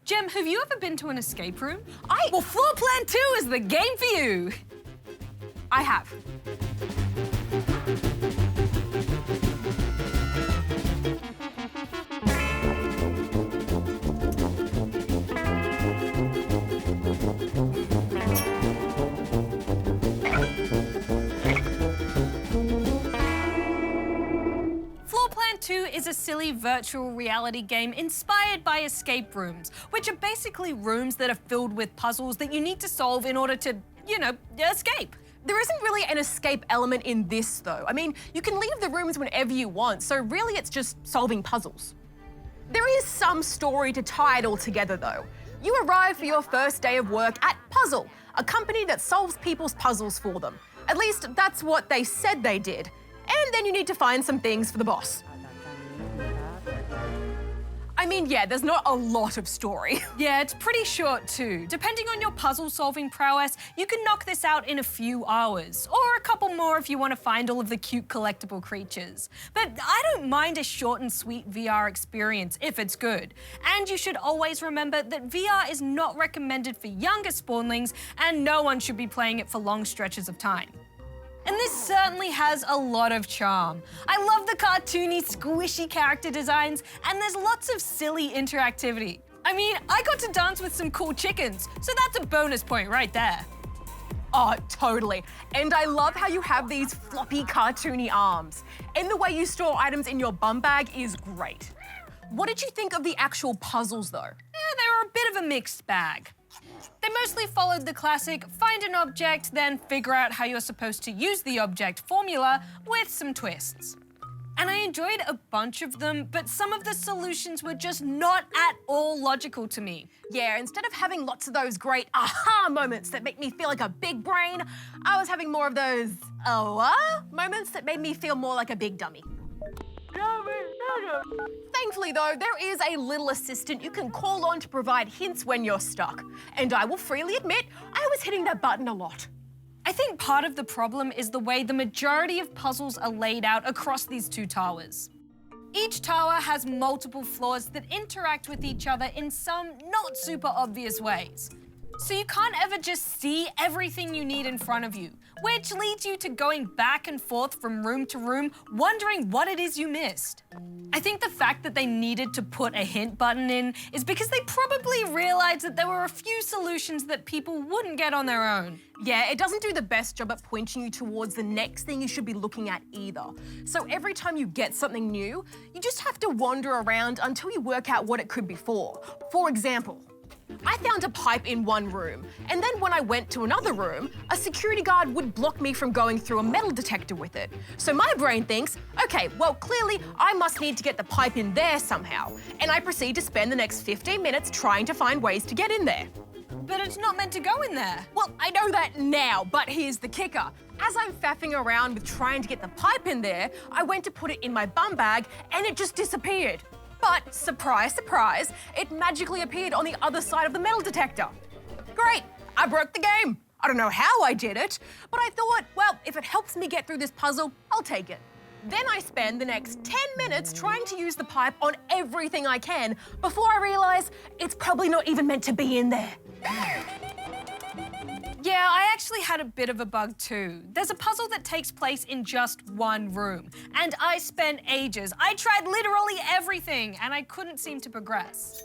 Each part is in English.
Jem, have you ever been to an escape room? Well, Floor Plan 2 is the game for you. I have. Floor Plan 2 is a silly virtual reality game inspired by escape rooms, which are basically rooms that are filled with puzzles that you need to solve in order to, escape. There isn't really an escape element in this, though. I mean, you can leave the rooms whenever you want, so really it's just solving puzzles. There is some story to tie it all together, though. You arrive for your first day of work at Puzzl, a company that solves people's puzzles for them. At least that's what they said they did. And then you need to find some things for the boss. I mean, yeah, there's not a lot of story. Yeah, it's pretty short too. Depending on your puzzle-solving prowess, you can knock this out in a few hours, or a couple more if you want to find all of the cute collectible creatures. But I don't mind a short and sweet VR experience if it's good. And you should always remember that VR is not recommended for younger spawnlings, and no one should be playing it for long stretches of time. And this certainly has a lot of charm. I love the cartoony, squishy character designs, and there's lots of silly interactivity. I mean, I got to dance with some cool chickens, so that's a bonus point right there. Oh, totally. And I love how you have these floppy, cartoony arms. And the way you store items in your bum bag is great. What did you think of the actual puzzles, though? Yeah, they were a bit of a mixed bag. They mostly followed the classic find an object, then figure out how you're supposed to use the object formula with some twists. And I enjoyed a bunch of them, but some of the solutions were just not at all logical to me. Yeah, instead of having lots of those great aha moments that make me feel like a big brain, I was having more of those moments that made me feel more like a big dummy. Thankfully, though, there is a little assistant you can call on to provide hints when you're stuck. And I will freely admit, I was hitting that button a lot. I think part of the problem is the way the majority of puzzles are laid out across these two towers. Each tower has multiple floors that interact with each other in some not super obvious ways. So you can't ever just see everything you need in front of you, which leads you to going back and forth from room to room, wondering what it is you missed. I think the fact that they needed to put a hint button in is because they probably realized that there were a few solutions that people wouldn't get on their own. Yeah, it doesn't do the best job at pointing you towards the next thing you should be looking at either. So every time you get something new, you just have to wander around until you work out what it could be for. For example, I found a pipe in one room, and then when I went to another room, a security guard would block me from going through a metal detector with it. So my brain thinks, okay, well, clearly I must need to get the pipe in there somehow. And I proceed to spend the next 15 minutes trying to find ways to get in there. But it's not meant to go in there. Well, I know that now, but here's the kicker. As I'm faffing around with trying to get the pipe in there, I went to put it in my bum bag, and it just disappeared. But, surprise, surprise, it magically appeared on the other side of the metal detector. Great, I broke the game. I don't know how I did it, but I thought, well, if it helps me get through this puzzle, I'll take it. Then I spend the next 10 minutes trying to use the pipe on everything I can before I realise it's probably not even meant to be in there. Yeah, I actually had a bit of a bug too. There's a puzzle that takes place in just one room, and I spent ages. I tried literally everything, and I couldn't seem to progress.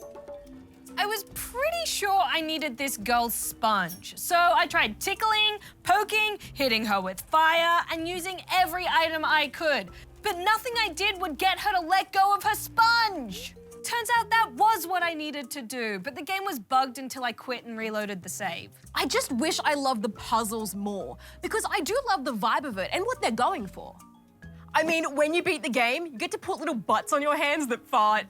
I was pretty sure I needed this girl's sponge, so I tried tickling, poking, hitting her with fire, and using every item I could. But nothing I did would get her to let go of her sponge. Turns out that was what I needed to do, but the game was bugged until I quit and reloaded the save. I just wish I loved the puzzles more, because I do love the vibe of it and what they're going for. I mean, when you beat the game, you get to put little butts on your hands that fart.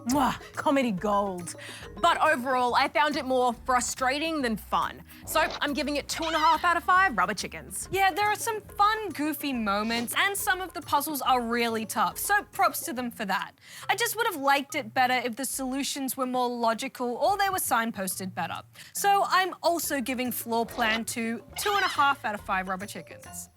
Mwah, comedy gold. But overall, I found it more frustrating than fun. So I'm giving it 2.5 out of 5 rubber chickens. Yeah, there are some fun, goofy moments, and some of the puzzles are really tough, so props to them for that. I just would have liked it better if the solutions were more logical or they were signposted better. So I'm also giving Floor Plan 2 2.5 out of 5 rubber chickens.